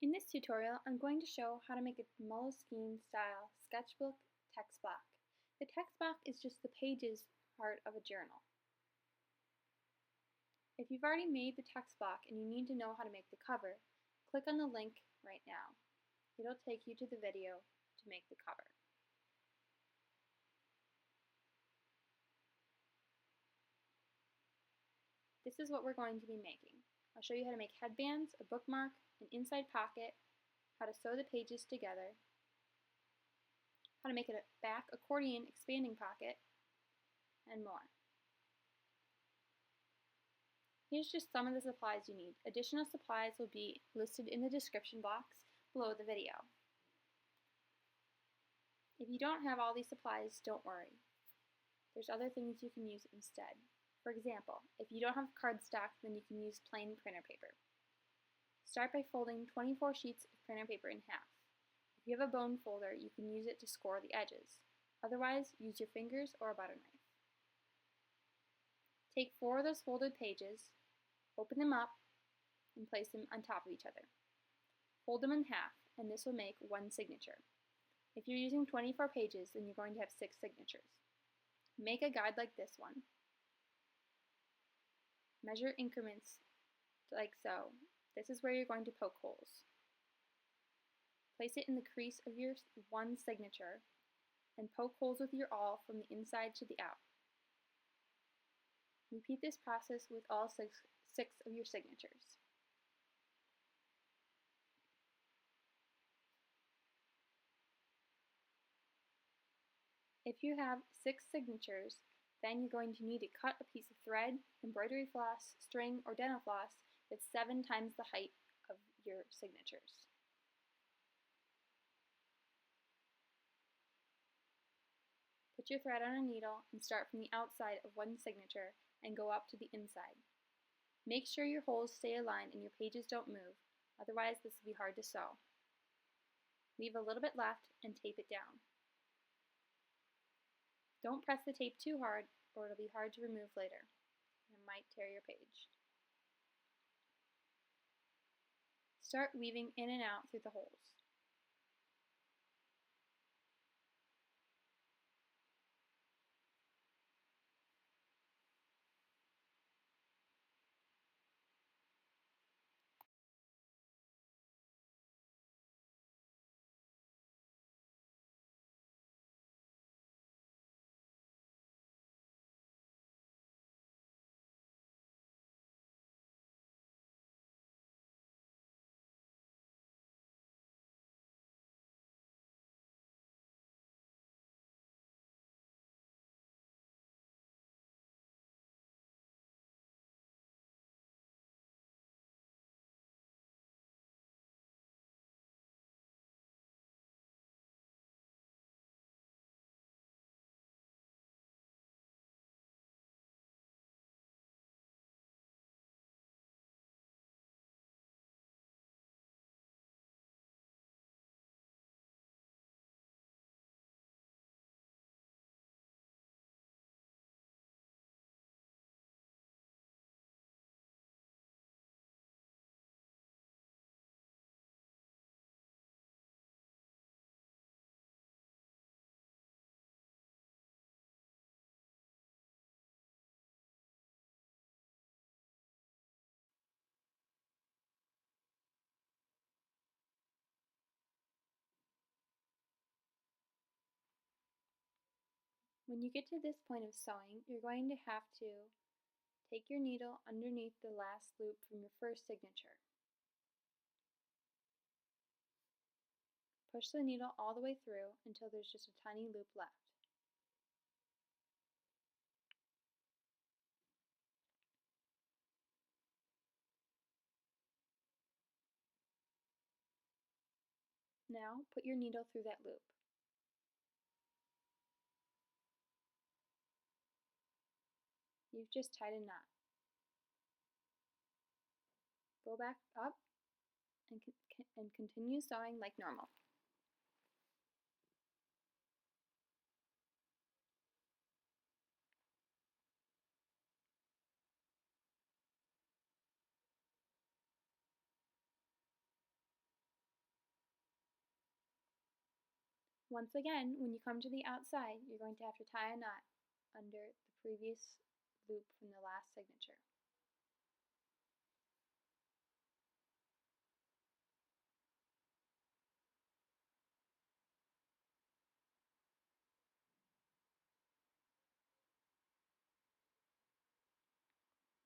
In this tutorial, I'm going to show how to make a Moleskine style sketchbook text block. The text block is just the pages part of a journal. If you've already made the text block and you need to know how to make the cover, click on the link right now. It'll take you to the video to make the cover. This is what we're going to be making. I'll show you how to make headbands, a bookmark, an inside pocket, how to sew the pages together, how to make a back accordion expanding pocket, and more. Here's just some of the supplies you need. Additional supplies will be listed in the description box below the video. If you don't have all these supplies, don't worry. There's other things you can use instead. For example, if you don't have cardstock, then you can use plain printer paper. Start by folding 24 sheets of printer paper in half. If you have a bone folder, you can use it to score the edges. Otherwise, use your fingers or a butter knife. Take 4 of those folded pages, open them up, and place them on top of each other. Fold them in half, and this will make one signature. If you're using 24 pages, then you're going to have 6 signatures. Make a guide like this one. Measure increments like so. This is where you're going to poke holes. Place it in the crease of your one signature and poke holes with your awl from the inside to the out. Repeat this process with all six of your signatures. If you have 6 signatures, then you're going to need to cut a piece of thread, embroidery floss, string, or dental floss that's 7 times the height of your signatures. Put your thread on a needle and start from the outside of one signature and go up to the inside. Make sure your holes stay aligned and your pages don't move, otherwise this will be hard to sew. Leave a little bit left and tape it down. Don't press the tape too hard or it'll be hard to remove later. It might tear your page. Start weaving in and out through the holes. When you get to this point of sewing, you're going to have to take your needle underneath the last loop from your first signature. Push the needle all the way through until there's just a tiny loop left. Now put your needle through that loop. You've just tied a knot. Go back up and continue sewing like normal. Once again, when you come to the outside, you're going to have to tie a knot under the previous loop from the last signature.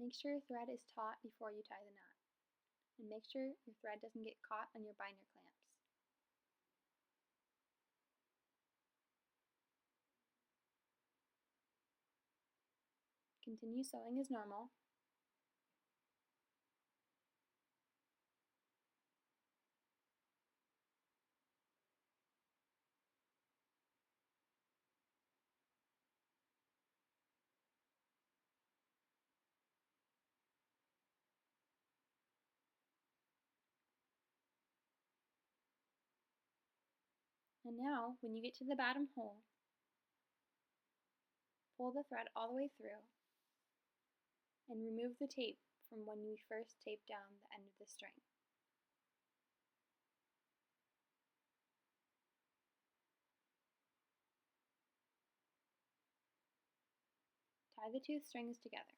Make sure your thread is taut before you tie the knot, and make sure your thread doesn't get caught on your binder clamps. Continue sewing as normal. And now, when you get to the bottom hole, pull the thread all the way through and remove the tape from when we first taped down the end of the string. Tie the two strings together.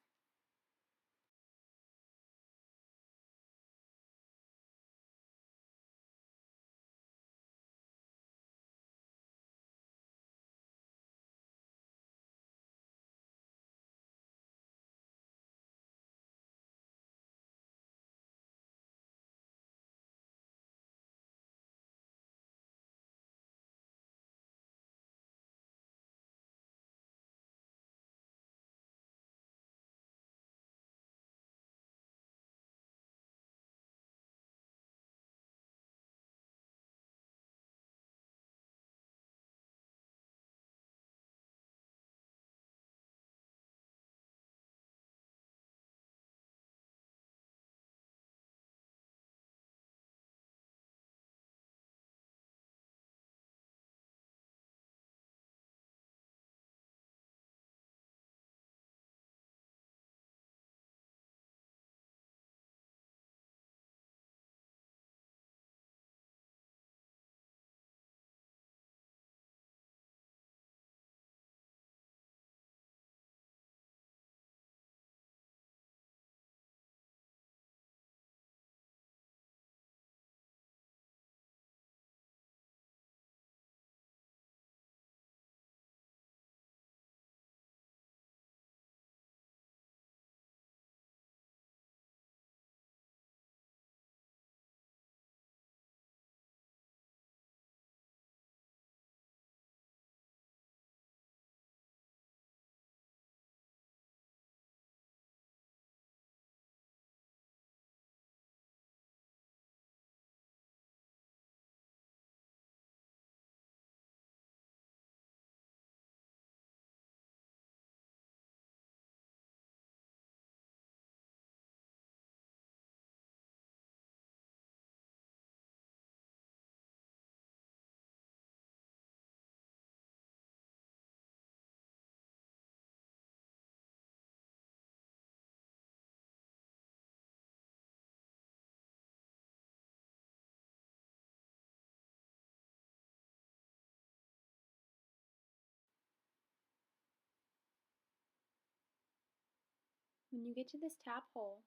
When you get to this top hole,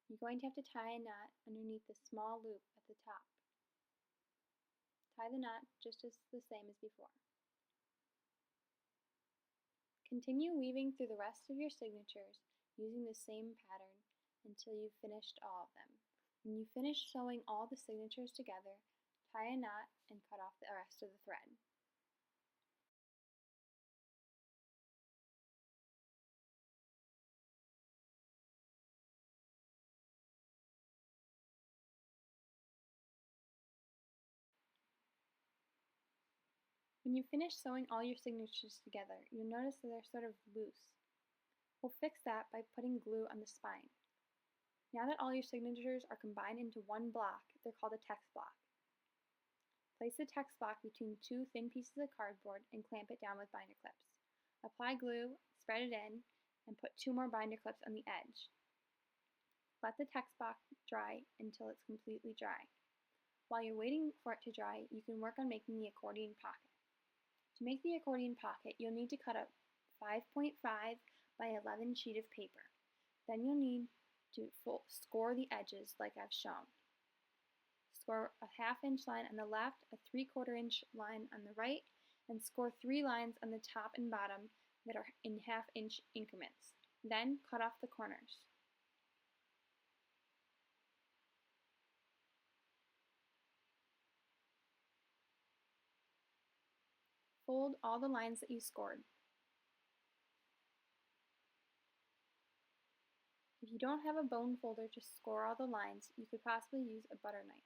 you're going to have to tie a knot underneath the small loop at the top. Tie the knot just as the same as before. Continue weaving through the rest of your signatures using the same pattern until you've finished all of them. When you finish sewing all the signatures together, tie a knot and cut off the rest of the thread. When you finish sewing all your signatures together, you'll notice that they're sort of loose. We'll fix that by putting glue on the spine. Now that all your signatures are combined into one block, they're called a text block. Place the text block between two thin pieces of cardboard and clamp it down with binder clips. Apply glue, spread it in, and put 2 more binder clips on the edge. Let the text block dry until it's completely dry. While you're waiting for it to dry, you can work on making the accordion pocket. To make the accordion pocket, you'll need to cut a 5.5 by 11 sheet of paper. Then you'll need to score the edges like I've shown. Score a 1/2 inch line on the left, a 3/4 inch line on the right, and score 3 lines on the top and bottom that are in 1/2 inch increments. Then cut off the corners. Fold all the lines that you scored. If you don't have a bone folder to score all the lines, you could possibly use a butter knife.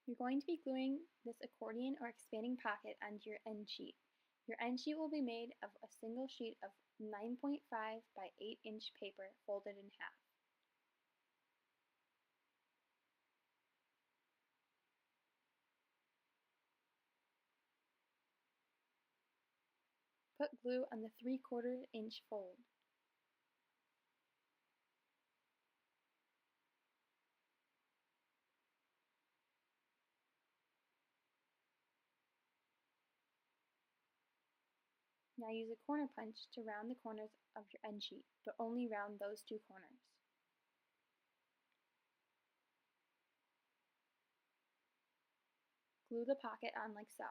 You're going to be gluing this accordion or expanding pocket onto your end sheet. Your end sheet will be made of a single sheet of 9.5 by 8 inch paper folded in half. Put glue on the 3/4 inch fold. Now use a corner punch to round the corners of your end sheet, but only round those 2 corners. Glue the pocket on like so.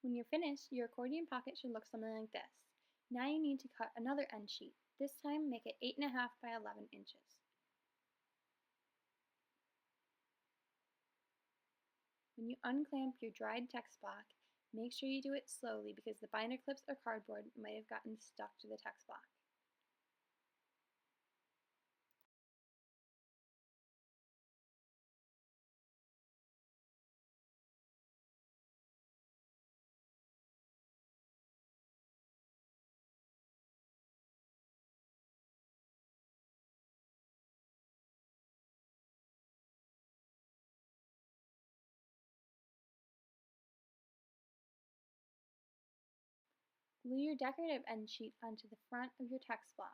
When you're finished, your accordion pocket should look something like this. Now you need to cut another end sheet. This time make it 8.5 by 11 inches. When you unclamp your dried text block, make sure you do it slowly because the binder clips or cardboard might have gotten stuck to the text block. Glue your decorative end sheet onto the front of your text block.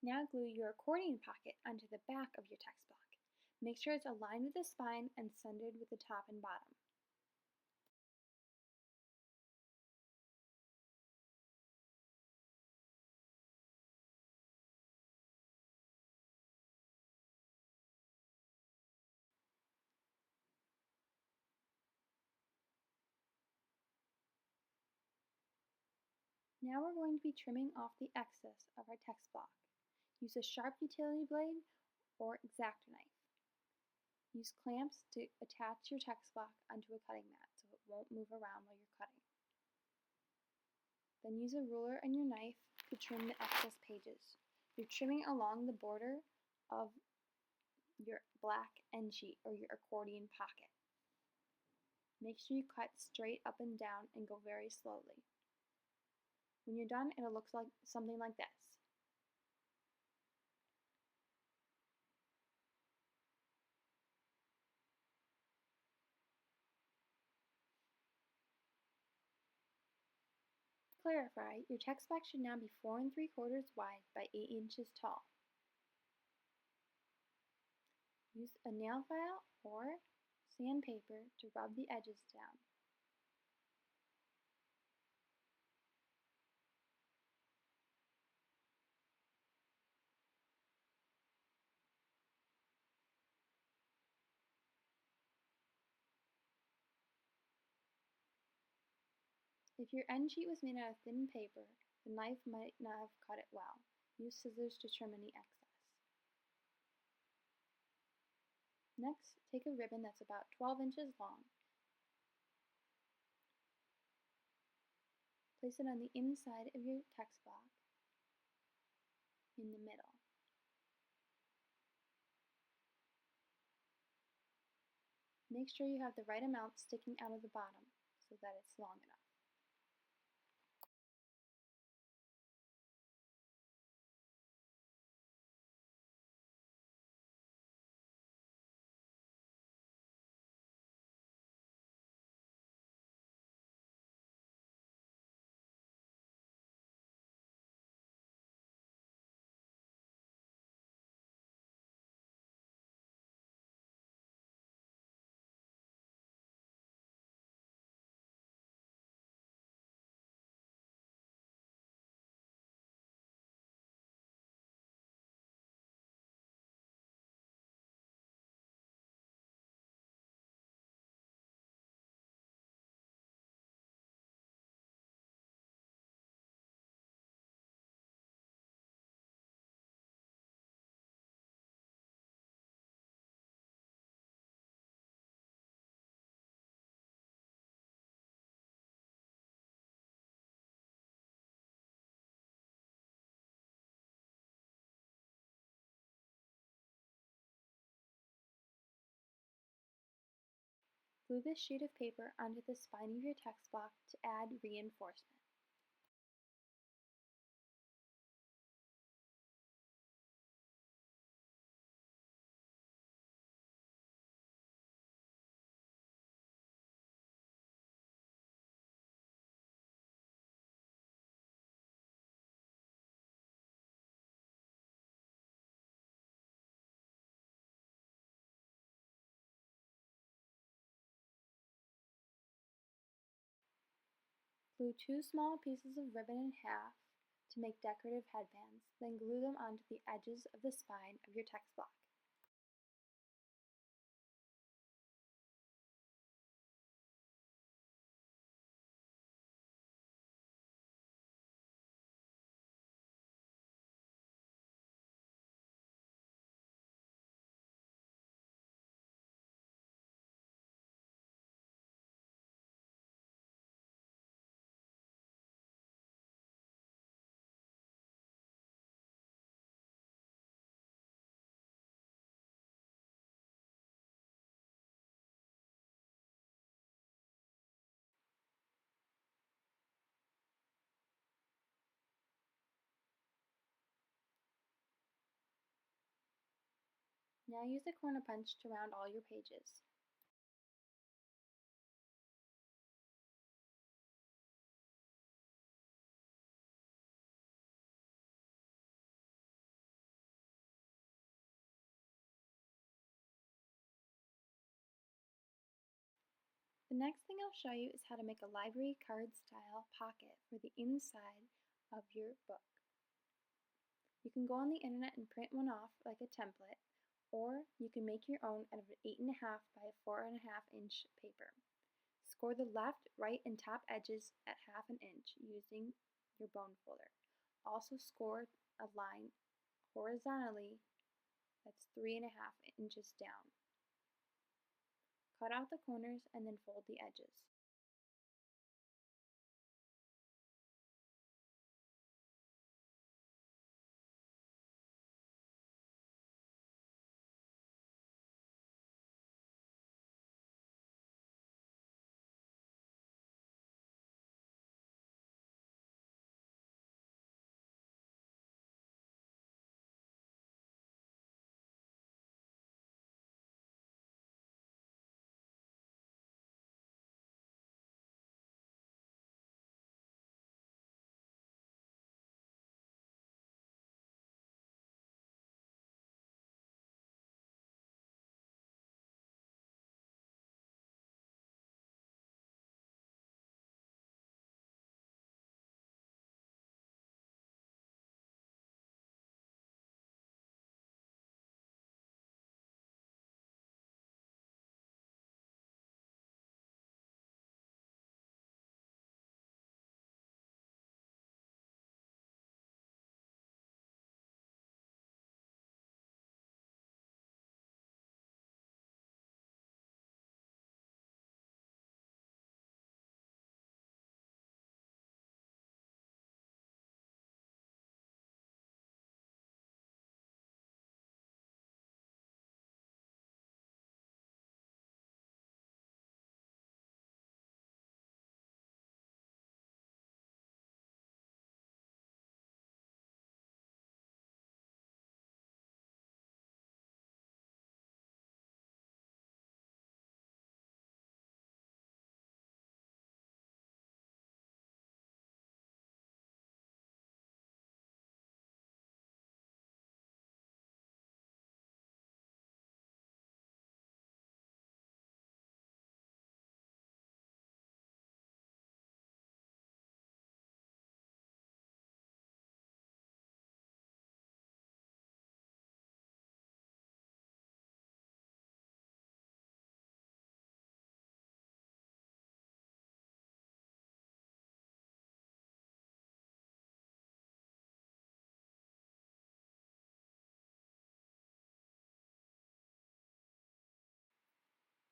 Now glue your accordion pocket onto the back of your text block. Make sure it's aligned with the spine and centered with the top and bottom. Now we're going to be trimming off the excess of our text block. Use a sharp utility blade or X-Acto knife. Use clamps to attach your text block onto a cutting mat so it won't move around while you're cutting. Then use a ruler and your knife to trim the excess pages. You're trimming along the border of your black end sheet or your accordion pocket. Make sure you cut straight up and down and go very slowly. When you're done, it'll look like something like this. To clarify, your text block should now be 4 3/4 wide by 8 inches tall. Use a nail file or sandpaper to rub the edges down. If your end sheet was made out of thin paper, the knife might not have cut it well. Use scissors to trim any excess. Next, take a ribbon that's about 12 inches long. Place it on the inside of your text block in the middle. Make sure you have the right amount sticking out of the bottom so that it's long enough. Glue this sheet of paper onto the spine of your text block to add reinforcement. Glue 2 small pieces of ribbon in half to make decorative headbands, then glue them onto the edges of the spine of your text block. Now use a corner punch to round all your pages. The next thing I'll show you is how to make a library card style pocket for the inside of your book. You can go on the internet and print one off like a template, or you can make your own out of an 8.5 by 4.5 inch paper. Score the left, right, and top edges at 1/2 inch using your bone folder. Also score a line horizontally that's 3.5 inches down. Cut out the corners and then fold the edges.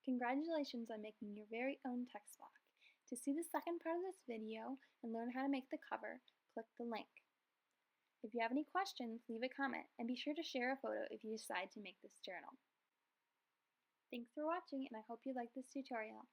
Congratulations on making your very own text block. To see the second part of this video and learn how to make the cover, click the link. If you have any questions, leave a comment and be sure to share a photo if you decide to make this journal. Thanks for watching and I hope you liked this tutorial.